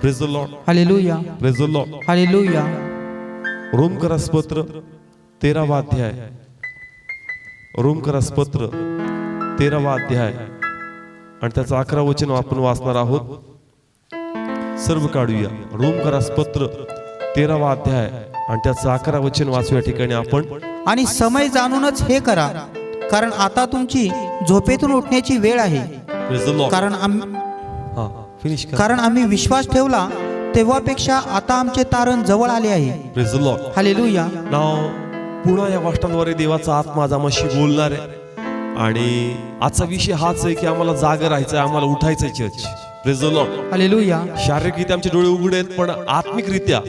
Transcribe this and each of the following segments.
Praise the Lord, hallelujah, praise the Lord. Hallelujah. रोमकरासपत्र 13वा अध्याय, रोमकरासपत्र 13वा अध्याय आणि त्याचं 11 वचन आपण वाचणार आहोत. सर्व काढूया. रोमकरासपत्र 13वा अध्याय आणि त्याचं 11 वचन वाचू या ठिकाणी आपण. आणि समय जाणूनच हे करा, कारण आता तुमची झोपेतून उठण्याची वेळ आहे. Praise the Lord. फिनिश करा. कारण आम्ही विश्वास ठेवला तेव्हापेक्षा आता आमचे तारण जवळ आले आहे. Praise the Lord. हालेलुया. नाव पुन्हा या वाचनाद्वारे देवाचा आत्मा आज आम्हाशी बोलणार आहे आणि आजचा विषय हाच आहे की आम्हाला जागा राहायचं आहे, आम्हाला उठायचं आहे. Church, praise the Lord. Hallelujah. शारीरिकरित्या आमचे डोळे उघडे आहेत, पण आत्मिकरित्या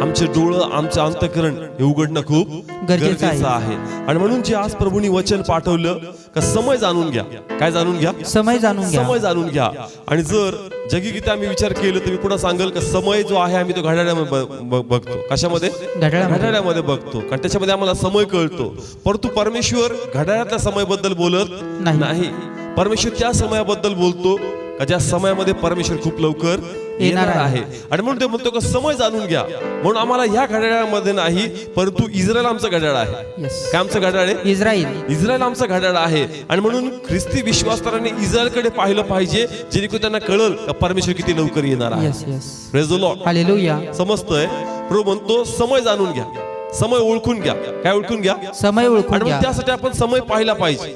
आमचे डोळं, आमचं अंतःकरण हे उघडणं खूप गरजेचं आहे. आणि म्हणून जे आज प्रभूंनी वचन पाठवलं का समय जाणून घ्या. काय जाणून घ्या? समय जाणून घ्या. समय जाणून घ्या. आणि जर जगीगीता आम्ही विचार केलं तर मी पुन्हा सांगेल का समय जो आहे आम्ही तो घड्याळामध्ये बघतो. कशामध्ये? घड्याळामध्ये बघतो, कारण त्याच्यामध्ये आम्हाला समय कळतो. परंतु परमेश्वर घड्याळातल्या समयाबद्दल बोलत नाही. परमेश्वर त्या समयाबद्दल बोलतो का ज्या समयामध्ये परमेश्वर खूप लवकर येणार आहे. आणि म्हणून ते म्हणतो का समय जाणून घ्या. म्हणून आम्हाला ह्या घड्याळामध्ये नाही, परंतु इस्रायल आमचं घड्याळ आहे. काय आमचं घड्याळ आहे? इस्रायल आमचं घड्याळ आहे. आणि म्हणून ख्रिस्ती विश्वासदारांनी इस्रायलकडे पाहिलं पाहिजे, जेणेकरून त्यांना कळलं का परमेश्वर किती लवकर येणार आहे. Praise the Lord. हालेलुया. समजतंय? प्रभू म्हणतो समय जाणून घ्या, समय ओळखून घ्या. काय ओळखून घ्या? समय ओळखून घ्या. त्यासाठी आपण समय पाहिला पाहिजे.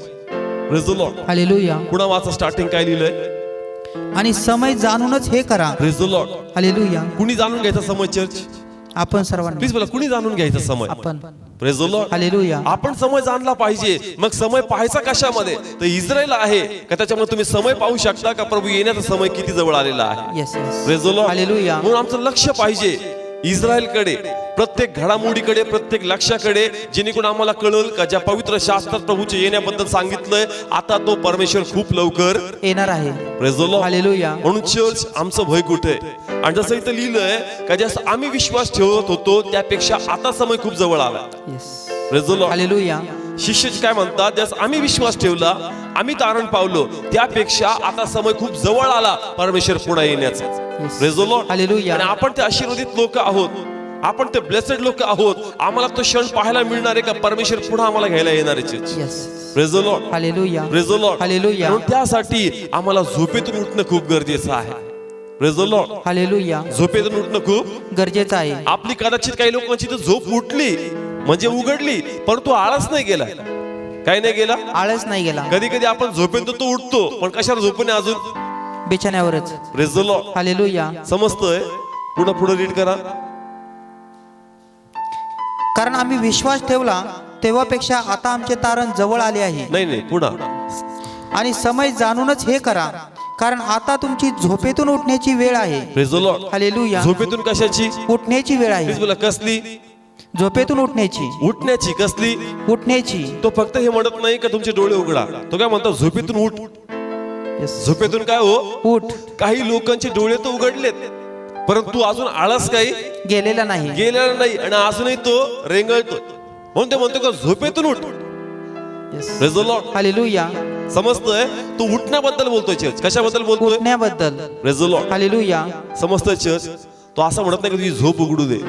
Praise the Lord. हालेलुया. पुन्हा वाचा, स्टार्टिंग काय लिहिलंय? आणि समय जाणूनच हे करा. Praise the Lord. हालेलुया. कुणी जाणून घ्यायचा समय? चर्च, आपण सर्वांनी. प्लीज बोला, कुणी जाणून घ्यायचा समय? आपण. Praise the Lord. हालेलुया. आपण समय जाणला पाहिजे. मग समय पाहायचा कशामध्ये? तर इस्रायल आहे का त्याच्यामुळे तुम्ही समय पाहू शकता का प्रभू येण्याचा समय किती जवळ आलेला आहे. Praise the Lord. हालेलुया. म्हणून आमचं लक्ष पाहिजे इस्रायलकडे, प्रत्येक घडामोडीकडे, प्रत्येक लक्ष्याकडे, जेणेकरून आम्हाला कळेल का ज्या पवित्र शास्त्रात प्रभूच्या येण्याबद्दल सांगितलंय आता तो परमेश्वर खूप लवकर येणार आहे. Praise the Lord. हालेलुया. म्हणून चर्च आमचं भय कुठे? आणि जसं इथं लिहिलंय का जसं आम्ही विश्वास ठेवत होतो त्यापेक्षा आता समय खूप जवळ आला. Praise the Lord. हालेलुया. शिष्य काय म्हणतात? जसं आम्ही विश्वास ठेवला, आम्ही तारण पावलो, त्यापेक्षा आता समय खूप जवळ आला परमेश्वर पुन्हा येण्याचा. Praise the Lord. हालेलुया. आणि आपण ते आशीर्वादित लोक आहोत, आपण ते ब्लेसेड लोक आहोत. आम्हाला तो क्षण पाहायला मिळणार आहे का परमेश्वर पुन्हा आम्हाला घ्यायला येणार आहे. Praise the Lord. Hallelujah. Praise the Lord. Hallelujah. म्हणून त्यासाठी आम्हाला झोपेतून उठणं खूप गरजेचं आहे. Praise the Lord. हालेलुया. झोपेतून उठणं खूप गरजेचं आहे. आपली कदाचित काही लोकांची तर झोप उठली म्हणजे उघडली, परंतु आळस नाही गेला. काय नाही गेला? आळस नाही गेला. कधी कधी आपण झोपेतून तो उठतो, पण कशावर झोपून अजून? बिछाण्यावरच. Praise the Lord. हालेलुया. समजतंय? पुढे पुढे रीड करा. कारण आम्ही विश्वास ठेवला तेव्हापेक्षा आता आमचे तारण जवळ आले आहे. नाही, पुन्हा. आणि समय जाणूनच हे करा, कारण आता तुमची झोपेतून उठण्याची वेळ आहे. Praise the Lord. हालेलुया. झोपेतून कशाची? उठण्याची वेळ आहे. प्लीज बोला, कसली? झोपेतून उठण्याची. उठण्याची. कसली? उठण्याची. तो फक्त हे म्हणत नाही का तुमचे डोळे उघडा, तो काय म्हणतो? झोपेतून उठ. झोपेतून काय हो? उठ. काही लोकांचे डोळे तर उघडलेत, परंतु अजून आळस काही गेलेला नाही. आणि अजूनही तो रेंगळतो. म्हणून ते म्हणतो का झोपेतून उठ. Praise the Lord. हालेलुया. समजतंय? तो उठण्याबद्दल बोलतोय चर्च. कशाबद्दल बोलतोय? उठण्याबद्दल. Praise the Lord. हालेलुया. समजतंय चर्च? तो असं म्हणत नाही का तुझी झोप उघडू दे.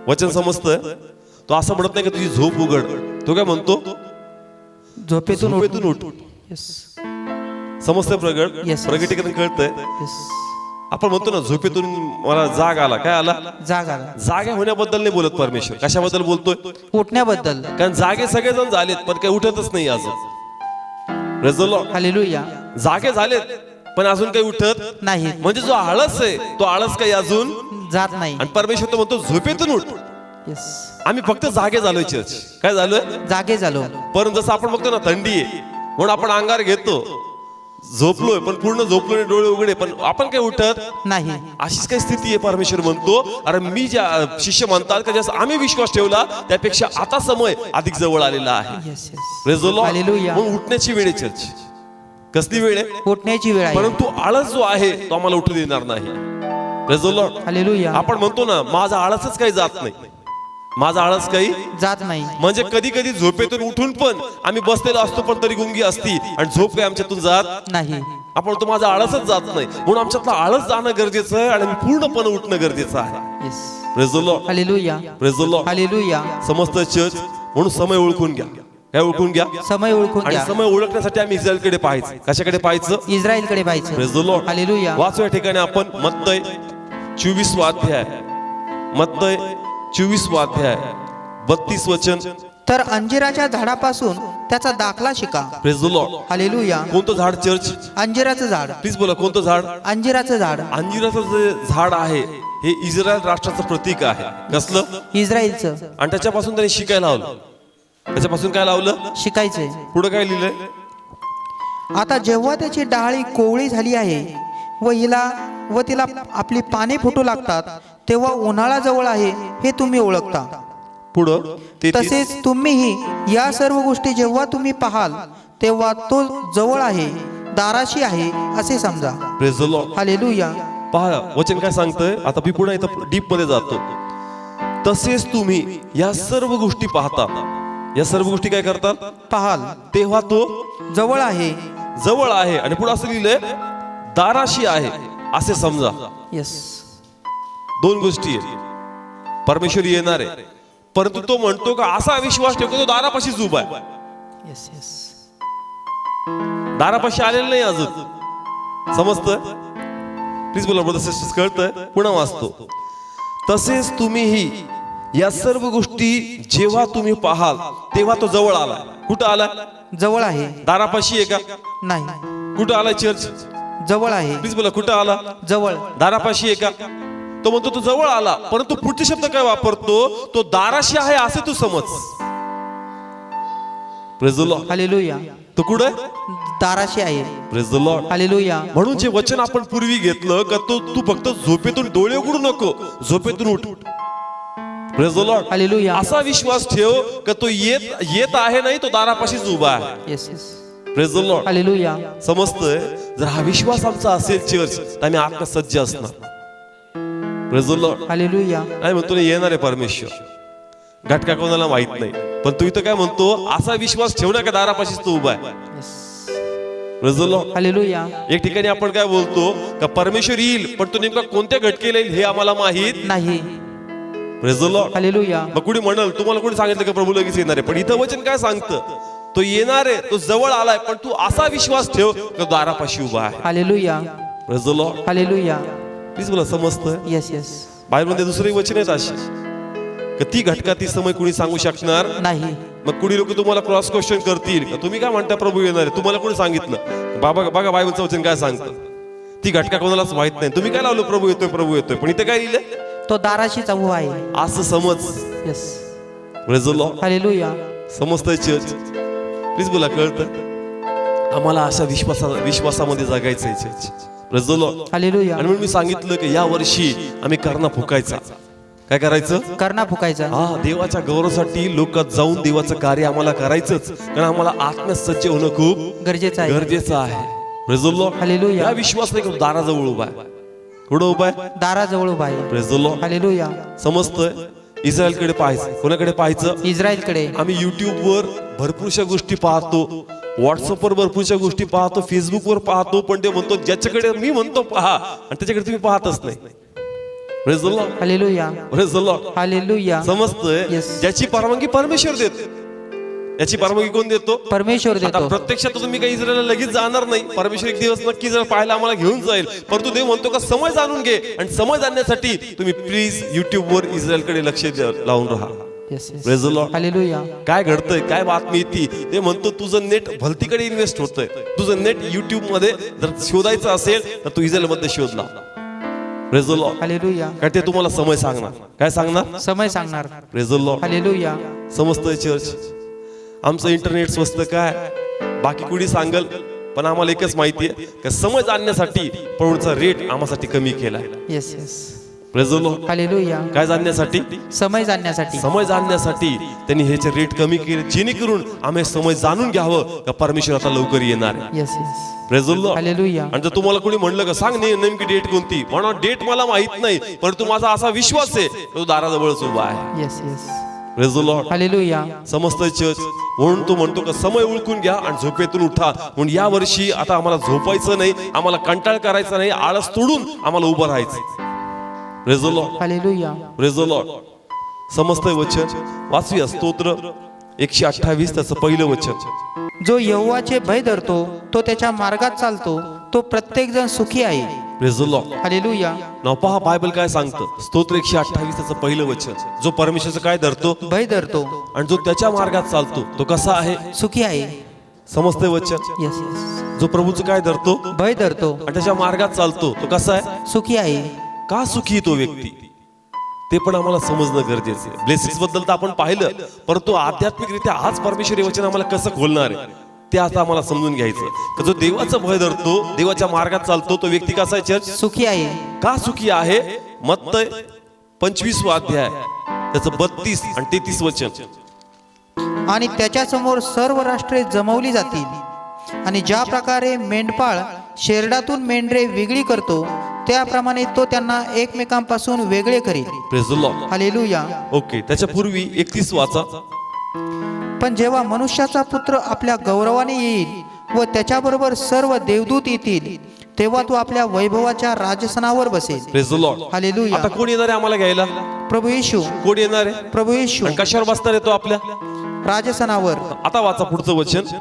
वचन समजतंय? तो असं म्हणत नाही का तुझी झोप उघड. तो काय म्हणतो? झोपेतून उठ. समजतंय? प्रगटीकरण कळतंय? आपण म्हणतो ना झोपेतून मला जाग आला. काय आला? जाग आला. जागे होण्याबद्दल नाही बोलत परमेश्वर. कशाबद्दल बोलतोय? उठण्याबद्दल. कारण जागे सगळेजण झालेत पण काही उठतच नाही अजून. Praise the Lord. हालेलुया. जागे झालेत पण अजून काही उठत नाही. म्हणजे जो आळस आहे तो आळस काही अजून जात नाही. आणि परमेश्वर तो म्हणतो झोपेतून उठ. आम्ही फक्त जागे झालोय चर्च. काय झालोय? जागे झालो. परंतु जसं आपण बघतो ना थंडी आहे म्हणून आपण अंगार घेतो, झोपलोय पण पूर्ण झोपलोय, डोळे उघडे पण आपण काही उठत नाही. अशीच काही स्थिती आहे. परमेश्वर म्हणतो अरे मी ज्या शिष्य म्हणतात का जसं आम्ही विश्वास ठेवला त्यापेक्षा आता समय अधिक जवळ आलेला आहे. Praise the Lord. म्हणून उठण्याची वेळ आहे चर्च. कसली वेळ आहे? उठण्याची वेळ आहे. परंतु आळस जो आहे तो आम्हाला उठू देणार नाही. Praise the Lord. हालेलुया. आपण म्हणतो ना माझा आळसच काही जात नाही, माझा आळस काही जात नाही. म्हणजे कधी कधी झोपेतून उठून पण आम्ही बसलेलो असतो पण तरी गुंगी असती आणि झोप काही आमच्यातून जात नाही. आपण तो माझा आळसच जात नाही, म्हणून आमच्यातला आळस जाणं गरजेचं आहे आणि पूर्णपणे उठणं गरजेचं आहे. Yes. Praise the Lord. Hallelujah. Praise the Lord. Hallelujah. समस्त चर्च म्हणून समय ओळखून घ्या. काय ओळखून घ्या? समय ओळखून आणि घ्या. समय ओळखण्यासाठी आम्ही इस्रायलकडे पाहायचं. कशाकडे पाहायचं? इस्रायलकडे पाहायचं. Praise the Lord. हालेलुया. वाचू या ठिकाणी आपण मत्तय 24 अध्याय, मत्तय 24 अध्याय 32 वचन. तर अंजिराच्या झाडापासून त्याचा दाखला शिका. Praise the Lord. हालेलुया. कोणतं झाड चर्च? अंजिराचं झाड. प्लीज बोला, कोणतं झाड? अंजिराचं झाड. अंजिराचं जे झाड आहे हे इस्रायल राष्ट्राचं प्रतीक आहे. कसलं? इस्रायलचं. आणि त्याच्यापासून त्यांनी शिकायला लावलं. त्याच्यापासून काय लावलं? शिकायचंय. पुढे काय लिहिलंय? आता जेव्हा त्याची डाळी कोवळी झाली आहे व तिला आपली पाने फुटू लागतात, तेव्हा उन्हाळा जवळ आहे हे तुम्ही ओळखता. पुढं 33. तसेच तुम्हीही या सर्व गोष्टी जेव्हा तुम्ही पाहाल तेव्हा तो जवळ आहे, दाराशी आहे असे समजा. Praise the Lord. हालेलुया. पहा वचन काय सांगतंय. आता मी पुन्हा इथं डीप मध्ये जातो. तसेच तुम्ही या सर्व गोष्टी पाहता. या सर्व गोष्टी काय करतात? पाहाल तेव्हा तो जवळ आहे. जवळ आहे आणि पुढे असं लिहिलंय दाराशी आहे असे समजा. येस. दोन गोष्टी आहेत. परमेश्वर येणार आहे, परंतु तो म्हणतो का असा विश्वास ठेवतो तो दारापाशीच उभा आहे. येस. येस. दारापाशी आलेलं नाही अजून. समजतं? प्लीज बोला ब्रदर सिस्टर्स. कळतंय? पुन्हा वाचतो. तसेच तुम्हीही या सर्व गोष्टी जेव्हा तुम्ही पाहाल तेव्हा तो जवळ आला. कुठं आला? जवळ आहे. दारापाशी आहे का? नाही. कुठं आलाय चर्च? जवळ आहे. प्लीज बोला, कुठं आला? जवळ. दारापाशी आहे का? तो म्हणतो तो जवळ आला, परंतु पुढचे शब्द काय वापरतो? तो दाराशी आहे असे तू समज. Praise the Lord. हालेलुया. तो कुठे? दाराशी आहे. Praise the Lord. हालेलुया. म्हणून जे वचन आपण पूर्वी घेतलं का तू फक्त झोपेतून डोळे उघडू नको, झोपेतून उठ. Praise the Lord. हालेलुया. असा विश्वास ठेव का तो येत आहे नाही, तो दारापाशीच उभा आहे. Yes. Yes. Praise the Lord. Hallelujah. समजतंय? जर हा विश्वास आमचा असेल चर्च तर आम्ही आत्मसज्ज असणार. Praise the Lord. हालेलुया. नाही म्हणतो ना येणार आहे परमेश्वर. घटका कोणाला माहित नाही, पण तू इथं काय म्हणतो? असा विश्वास ठेवणार का दारापाशीच तो उभा आहे. Yes. Praise the Lord. Hallelujah. एक ठिकाणी आपण काय बोलतो का परमेश्वर येईल, पण तो नेमका कोणत्या घटकेला येईल हे आम्हाला माहित नाही. Praise the Lord. हालेलुया. मग कुणी म्हणाल तुम्हाला कोणी सांगितलं का प्रभू लगेच येणार आहे? पण इथं वचन काय सांगतं? तो येणार आहे, तो जवळ आलाय, पण तू असा विश्वास ठेव का दारापाशी उभा आहे. Hallelujah. Praise the Lord. Hallelujah. Please बोला, समजतं? येस. येस. बायबलमध्ये दुसरे वचन आहेत अशी का ती घटका ती समय कुणी सांगू शकणार नाही. मग कुणी लोक तुम्हाला क्रॉस क्वेश्चन करतील का तुम्ही काय म्हणता प्रभू येणार आहे? तुम्हाला कोणी सांगितलं? बाबा बघा बायबलचं वचन काय सांगतं. ती घटका कोणालाच माहित नाही. तुम्ही काय लावलं प्रभू येतोय प्रभू येतोय, पण इथे काय लिहिलंय? तो दाराशीच उभा आहे. असं समज. Yes. Praise the Lord. Hallelujah. समजतंय चर्च? प्लीज बोला, कळतं? आम्हाला अशा विश्वासामध्ये जगायचंय church. Praise the Lord. Hallelujah. आणि म्हणून मी सांगितलं की या वर्षी आम्ही करणा फुकायचा. काय करायचं? करणा फुकायचा. हा, देवाच्या गौरवासाठी लोकात जाऊन देवाचं कार्य आम्हाला करायचंच, कारण आम्हाला आत्मसज्ज होणं खूप गरजेचं आहे. गरजेचं आहे. Praise the Lord. हालेलुया. या विश्वास नाही का दाराजवळ उभा आहे. कुठं उभा आहे? दाराजवळ उभा आहे. Praise the Lord. हालेलुया. समजतंय? इस्रायलकडे पाहायचं. कोणाकडे पाहायचं? इस्रायलकडे. आम्ही युट्यूबवर भरपूरशा गोष्टी पाहतो, व्हॉट्सअपवर भरपूरशा गोष्टी पाहतो, फेसबुकवर पाहतो, पण ते म्हणतो ज्याच्याकडे मी म्हणतो पहा आणि त्याच्याकडे तुम्ही पाहतच नाही. Praise the Lord. Hallelujah. Praise the Lord. Hallelujah. समजतंय? Yes. ज्याची परवानगी परमेश्वर देतो. याची परवानगी कोण देतो? परमेश्वर आता देतो. प्रत्यक्षात तुम्ही काही इस्रायलला लगेच जाणार नाही. परमेश्वर एक दिवस नक्की जर पाहायला आम्हाला घेऊन जाईल, परंतु देव म्हणतो का समय जाणून घे, आणि समय जाणण्यासाठी तुम्ही प्लीज युट्यूबवर इस्रायलकडे लक्ष लावून राहा. Yes. Yes. Praise the Lord. Hallelujah. काय घडतंय, काय बातमी येते? ते म्हणतो तुझं नेट भलतीकडे इन्व्हेस्ट होतंय. तुझं नेट युट्यूब मध्ये जर शोधायचं असेल तर तू इस्रायल मध्ये शोधला. Praise the Lord. हालेलुया. काय ते तुम्हाला समय सांगणार. काय सांगणार? समय सांगणार. Praise the Lord. हालेलुया. समजतंय चर्च? आमचं इंटरनेट स्वस्त काय, बाकी कुणी सांगल, पण आम्हाला एकच माहिती आहे की समय जाणण्यासाठी प्रभूचा रेट आम्हासाठी कमी केलाय. Yes. Yes. Praise the Lord. Hallelujah. काय जाणण्यासाठी? समय जाणण्यासाठी. समय जाणण्यासाठी त्यांनी ह्याचे रेट कमी केले, जेणेकरून आम्ही समय जाणून घ्यावं का परमेश्वर आता लवकर येणार आहे. Yes. Yes. Praise the Lord. Hallelujah. आणि जर तुम्हाला कोणी म्हणलं का सांग नेमकी डेट कोणती, म्हणा डेट मला माहित नाही, परंतु माझा असा विश्वास आहे तो दाराजवळच उभा आहे. Yes. Yes. Praise the Lord. Hallelujah. समस्त चर्च म्हणून तो म्हणतो का समय ओळखून घ्या आणि झोपेतून उठा. म्हणून या वर्षी आता आम्हाला झोपायचं नाही, आम्हाला कंटाळ करायचा नाही, आळस तोडून आम्हाला उभं राहायचं. Praise the Lord. Hallelujah. Praise the Lord. समस्त वचन वाचूया. स्तोत्र 128 त्याचं पहिलं वचन. जो यहोवाचे भय धरतो तो त्याच्या मार्गात चालतो, तो प्रत्येक जण सुखी आहे. Praise the Lord. हालेलुया. नाव पहा बायबल काय सांगतं. स्तोत्र 128 त्याचं पहिलं वचन. जो परमेश्वराचं काय धरतो भय धरतो आणि जो त्याच्या मार्गात चालतो तो कसा आहे? सुखी आहे. समस्त वचन. Yes yes. जो प्रभूचं काय धरतो भय धरतो आणि त्याच्या मार्गात चालतो तो कसा आहे? सुखी आहे. का सुखी तो व्यक्ती ते पण आम्हाला समजणं गरजेचं आहे. ब्लेसिंग्स बद्दल तर आपण पाहिलं, परंतु आध्यात्मिकरित्या आज परमेश्वरी वचन आम्हाला कसं खोलणार आहे ते आता आम्हाला समजून घ्यायचं. का जो देवाचं भय धरतो, देवाच्या मार्गात चालतो तो व्यक्ती कसा आहे चर्च? सुखी आहे. का सुखी आहे? मत्तय 25 अध्याय त्याचं 32 आणि 33 वचन. आणि त्याच्या समोर सर्व राष्ट्रे जमवली जातील, आणि ज्या प्रकारे मेंढपाळ शेरडातून मेंढरे वेगळी करतो त्याप्रमाणे तो त्यांना एकमेकांपासून वेगळे करेल. Praise the Lord. Hallelujah. Okay, त्याच्या पूर्वी 31 वाचा. पण जेव्हा मनुष्याचा पुत्र आपल्या गौरवाने येईल व त्याच्याबरोबर सर्व देवदूत येतील, तेव्हा तो आपल्या वैभवाच्या राजसनावर बसेल. Praise the Lord. हालेलुया. आता कोण येणार आहे आम्हाला घ्यायला? प्रभू येशू. कोण येणार आहे? प्रभू येशू आणि कशावर बसणार आहे तो? आपल्या राजसनावर. आता वाचा पुढचं वचन.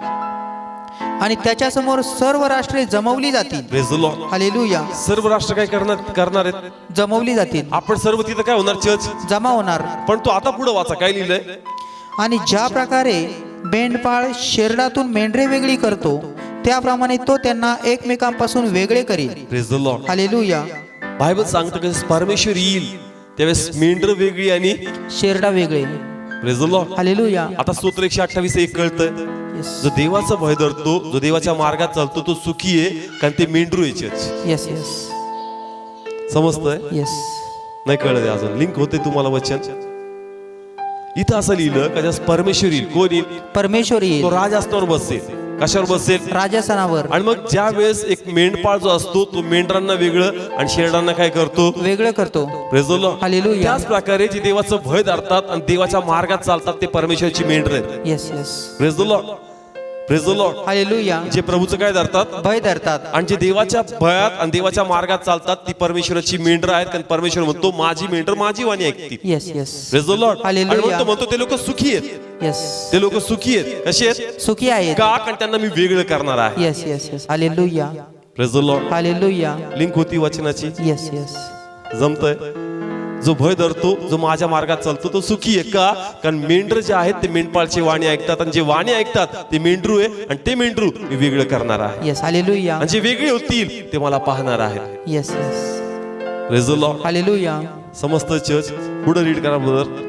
आणि त्याच्या समोर सर्व राष्ट्रे जमवली जातील. Praise the Lord. हालेलुया. सर्व राष्ट्र काय करणार आहेत? जमवली जातील. आपण सर्व तिथं काय होणार? चर्च जमा होणार. पण तो आता पुढे वाचा काय लिहिलंय. आणि ज्या प्रकारे मेंढपाळ शेरडातून मेंढरे वेगळी करतो त्याप्रमाणे तो त्यांना एकमेकांपासून वेगळे करेल. Praise the Lord. Hallelujah. Bible सांगतं की परमेश्वर येईल त्यावेळेस मेंढर वेगळी आणि शेरडा वेगळे. Praise the Lord. हालेलुया. आता स्तोत्र 128 एक कळतंय. यस जो देवाचा भय धरतो, जो देवाच्या मार्गात चालतो तो सुखी आहे, कारण ते मेंढरू आहे चर्च. यस यस समजतंय? यस. नाही कळत अजून. लिंक होते तुम्हाला वचन. इथं असं लिहिलं का ज्यास परमेश्वर येईल. कोण येईल? परमेश्वर तो येईल राजस्थानावर बसेल. कशावर बसेल? राजसनावर. आणि मग ज्या वेळेस एक मेंढपाळ जो असतो तो मेंढरांना वेगळं आणि शेरडांना काय करतो? वेगळं करतो. Praise the Lord. हालेलुया. त्याच प्रकारे जे देवाचं भय धरतात आणि देवाच्या मार्गात चालतात ते परमेश्वरची मेंढर आहेत. Yes yes. Praise the Lord. Praise the Lord. Hallelujah. जे प्रभूचं काय धरतात भय धरतात आणि जे देवाच्या भयात आणि देवाच्या मार्गात चालतात ती परमेश्वराची मेंढर आहेत. कारण परमेश्वर म्हणतो माझी मेंढर माझी वाणी ऐकतील. Yes yes. Praise the Lord. आणि हालेलुया. म्हणतो ते लोक सुखी आहेत. यस. ते लोक सुखी आहेत. कसे आहेत? सुखी आहेत. का? कारण त्यांना मी वेगळं करणार आहे. Yes yes yes. Hallelujah. Praise the Lord. Hallelujah. Link होती वचनाची. Yes yes. जमतंय. जो भय धरतो, जो माझ्या मार्गात चालतो तो सुखी आहे. का? कारण मेंढर जे आहेत ते मेंढपाळची वाणी ऐकतात आणि जे वाणी ऐकतात ते मेंढरू आहे आणि ते मेंढरू मी वेगळं करणार आहे. यस. हालेलुया. आणि जे वेगळे होतील ते मला पाहणार आहेत. Yes yes. Praise the Lord. Hallelujah. समस्त चर्च पुढे रीड करा ब्रदर.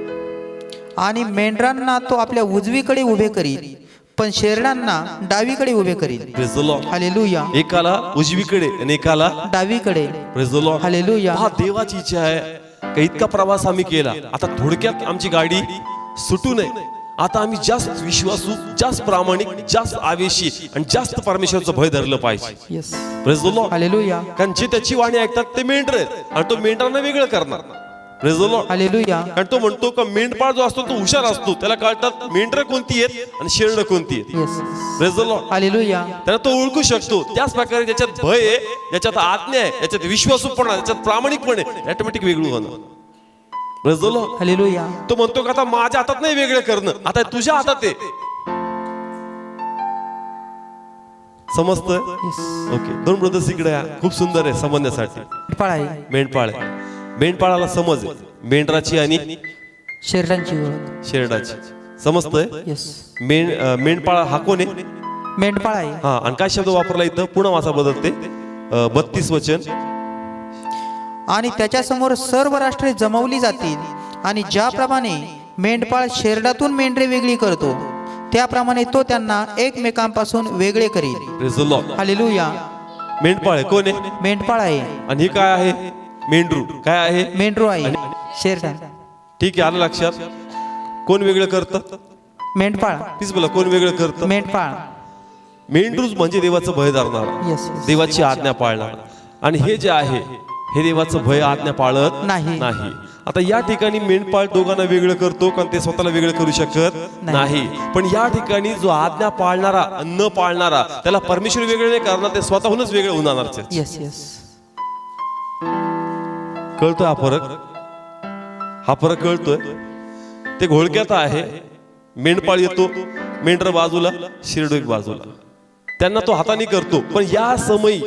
आणि मेंढरांना तो आपल्या उजवीकडे उभे करील, पण शेरडांना डावीकडे उभे करील. Praise the Lord. हालेलुया. एकाला उजवीकडे आणि एकाला डावीकडे. Praise the Lord. हालेलुया. हा देवाची इच्छा आहे का इतका प्रवास आम्ही केला, आता थोडक्यात आमची गाडी सुटू नये. आता आम्ही जास्त विश्वासू, जास्त प्रामाणिक, जास्त आवेशी आणि जास्त परमेश्वरचं भय धरलं पाहिजे. Yes. Praise the Lord. Hallelujah. कारण जे त्याची वाणी ऐकतात ते मेंढर आहेत आणि तो मेंढरांना वेगळं करणार. Praise the Lord. हालेलुया. कारण तो म्हणतो का मेंढपाळ जो असतो तो हुशार असतो, त्याला कळतात मेंढर कोणती आहेत आणि शेरड कोणती आहेत. Yes. Praise the Lord. Hallelujah. त्याला तो ओळखू शकतो. त्याच प्रकारे ज्याच्यात भय आहे, ज्याच्यात आज्ञा आहे, ज्याच्यात विश्वासूपणा, ज्याच्यात प्रामाणिकपणे ऑटोमॅटिक वेगळं होणं. Praise the Lord. हालेलुया. तो म्हणतो का आता माझ्या हातात नाही वेगळं करणं, आता तुझ्या हातात आहे. समजतंय? यस. ओके. दोन ब्रदर्स इकडे या. खूप सुंदर आहे समजण्यासाठी. मेंढपाळ आहे. मेंढपाळ आहे. मेंढपाळाला समज आहे मेंढराची आणि शेरडांची ओळख. शेरडाची. समजतंय? यस. मेंढपाळ हा कोण आहे? मेंढपाळ आहे. हा. आणि काय शब्द वापरला इथं? पुन्हा वाचा बदलते. 32 वचन. आणि त्याच्या समोर सर्व राष्ट्रे जमवली जातील, आणि ज्याप्रमाणे मेंढपाळ शेरडातून मेंढरे वेगळी करतो त्याप्रमाणे तो त्यांना एकमेकांपासून वेगळे करेल. Praise the Lord. हालेलुया. मेंढपाळ आहे. कोण आहे? मेंढपाळ आहे. आणि हे काय आहे? मेंढरू. काय आहे? मेंढरू आहे. शेरडा. ठीक आहे, आलं लक्षात. कोण वेगळं करतं? मेंढपाळ. तीच बोला, कोण वेगळं करतं? मेंढपाळ. मेंढरूच म्हणजे देवाचं भय धरणार, यस. देवाची आज्ञा पाळणार. आणि हे जे आहे हे देवाचं भय आज्ञा पाळत नाही. नाही. आता या ठिकाणी मेंढपाळ दोघांना वेगळं करतो कारण ते स्वतःला वेगळं करू शकत नाही. पण या ठिकाणी जो आज्ञा पाळणारा न पाळणारा त्याला परमेश्वर वेगळे नाही करणार, ते स्वतःहूनच वेगळे होऊन जाणार. येस येस, कळतोय हा फरक कळतोय. ते घोळक्यात आहे, मेंढपाळ येतो, मेंढर बाजूला, शिरडू एक बाजूला, त्यांना तो हाताने करतो. पण या समयी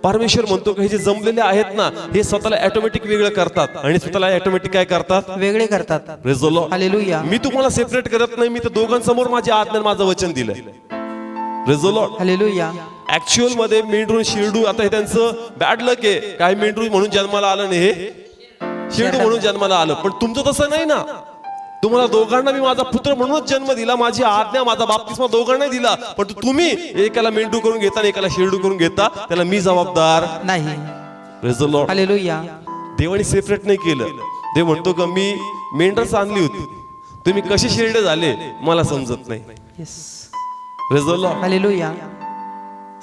परमेश्वर म्हणतो की हे जे जमलेले आहेत ना, हे स्वतःला ऑटोमॅटिक वेगळं करतात आणि स्वतःला ऑटोमॅटिक काय करतात, वेगळे करतात. Praise the Lord. हालेलुया. मी तुम्हाला सेपरेट करत नाही, मी तर दोघांसमोर माझी आज्ञा माझं वचन दिलंय. Praise the Lord. Hallelujah. Actual मध्ये मेंढरू शिरडू, आता हे त्यांचं बॅड लक आहे, काही मेंढरू म्हणून जन्माला आलं नाही, हे शिरडू म्हणून जन्माला आलं. पण तुमचं तसं नाही ना, तुम्हाला दोघांना मी माझा पुत्र म्हणूनच जन्म दिला, माझी आज्ञा माझा बाप्तिस्मा दोघांना दिला. पण तुम्ही एकाला मेंढू करून घेता आणि एकाला शिरडू करून घेता, त्याला मी जबाबदार नाही. Praise the Lord. हालेलुया. देवाने सेपरेट नाही केलं. देव म्हणतो का मी मेंढरच आणली होती, तुम्ही कसे शिरडे झाले मला समजत नाही. Yes. Praise the Lord. Hallelujah.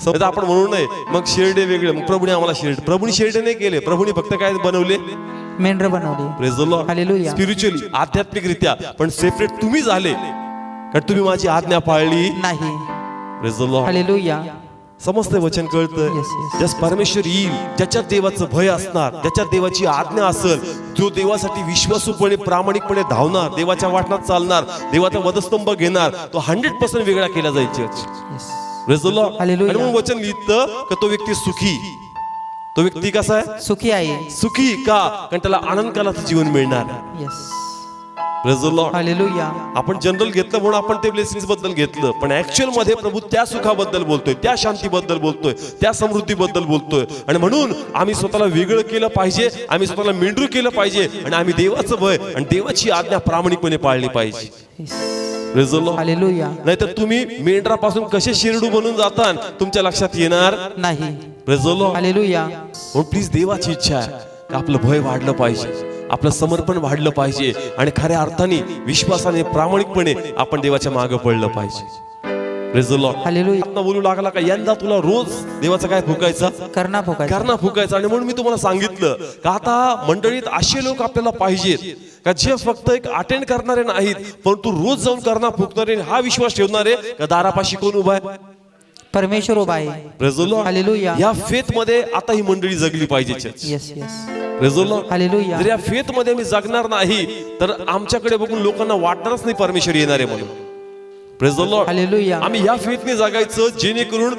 समजा आपण म्हणू नये मग शिरडे वेगळे, मग प्रभूने आम्हाला शिरडे, प्रभूने शिरडे नाही केले, प्रभूने फक्त काय बनवले, मेंढर बनवले. Praise the Lord. Hallelujah. Spiritually आध्यात्मिकरित्या, पण सेपरेट तुम्ही झाले कारण तुम्ही माझी आज्ञा पाळली नाही. Praise the Lord. हालेलुया. समजतंय वचन, कळतंय. Yes, yes. जस परमेश्वर येईल, ज्याच्यात देवाचं भय असणार, ज्याच्यात देवाची आज्ञा असेल, जो देवासाठी विश्वासूपणे प्रामाणिकपणे धावणार, देवाच्या वाटण्यात चालणार, देवाचा वधस्तंभ घेणार, तो 100% वेगळा केला जायचे. Yes. Praise the Lord. Hallelujah. आणि मग वचन लिहितं की तो व्यक्ती सुखी, तो व्यक्ती कसा आहे, सुखी आहे. सुखी का, कारण त्याला आनंद कालाचं जीवन मिळणार. Yes. Praise the Lord. Hallelujah. आपण जनरल घेतलं म्हणून आपण ते ब्लेसिंग्स बद्दल घेतलं, पण ऍक्च्युअल मध्ये प्रभू त्या सुखाबद्दल बोलतोय, त्या शांतीबद्दल बोलतोय, त्या समृद्धीबद्दल बोलतोय. आणि म्हणून आम्ही स्वतःला वेगळं केलं पाहिजे, आम्ही स्वतःला मेंढरू केलं पाहिजे, आणि आम्ही देवाचं भय आणि देवाची आज्ञा प्रामाणिकपणे पाळली पाहिजे. Yes. Praise the Lord. Hallelujah. नाहीतर तुम्ही मेंढरापासून कसे शिरडू बनून जाता तुमच्या लक्षात येणार नाही. Praise the Lord. हालेलुया. म्हणून प्लीज देवाची इच्छा आहे की आपलं भय वाढलं पाहिजे, आपलं समर्पण वाढलं पाहिजे, आणि खऱ्या अर्थाने विश्वासाने प्रामाणिकपणे आपण देवाच्या मागे पडलं पाहिजे. Praise the Lord. हालेलुया. आत्मा बोलू लागला का यंदा तुला रोज देवाचा काय फुकायचा, करणा फुकायचा. करणा फुकायचा. आणि म्हणून मी तुम्हाला सांगितलं का आता मंडळीत असे लोक आपल्याला पाहिजेत का जे फक्त एक अटेंड करणारे नाहीत, परंतु रोज जाऊन करणा फुकणारे, हा विश्वास ठेवणारे का दारापाशी कोण उभा आहे, परमेश्वर उभा आहे. Praise the Lord. हालेलुया. या फेथ मध्ये आता ही मंडळी जगली पाहिजे. Yes yes. Praise the Lord. Hallelujah. जर या फेथ मध्ये आम्ही जगणार नाही तर आमच्याकडे बघून लोकांना वाटणारच नाही परमेश्वर येणार आहे म्हणून. Praise the Lord. हालेलुया. आम्ही या फेथने जगायचं जेणेकरून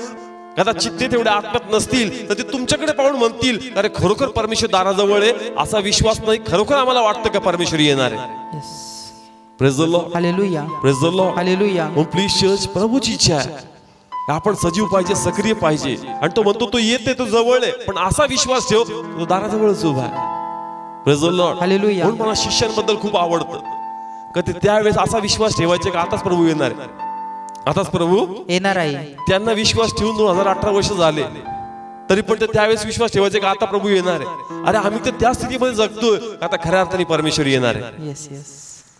कदाचित ते तेवढे आत्म्यात नसतील तर ते तुमच्याकडे पाहून म्हणतील अरे खरोखर परमेश्वर दाराजवळ आहे, असा विश्वास नाही, खरोखर आम्हाला वाटतं का परमेश्वर येणार आहे. Yes. Praise the Lord. Hallelujah. Praise the Lord. Hallelujah. Please church, प्रभूची इच्छा आहे आपण सजीव पाहिजे, सक्रिय पाहिजे, आणि तो म्हणतो तो येते, तो जवळ आहे, पण असा विश्वास ठेव तो दाराजवळच उभा आहे. Praise the Lord. हालेलुया. म्हणून मला शिष्यांबद्दल खूप आवडतं का ते त्यावेळेस असा विश्वास ठेवायचे का आताच प्रभू येणार आहे, आताच प्रभू येणार आहे. त्यांना विश्वास ठेवून 2018 वर्ष झाले तरी पण ते त्यावेळेस विश्वास ठेवायचे का आता प्रभू येणार आहे. अरे आम्ही तर त्या स्थितीमध्ये जगतोय आता खऱ्या अर्थाने परमेश्वर येणार आहे. Yes yes.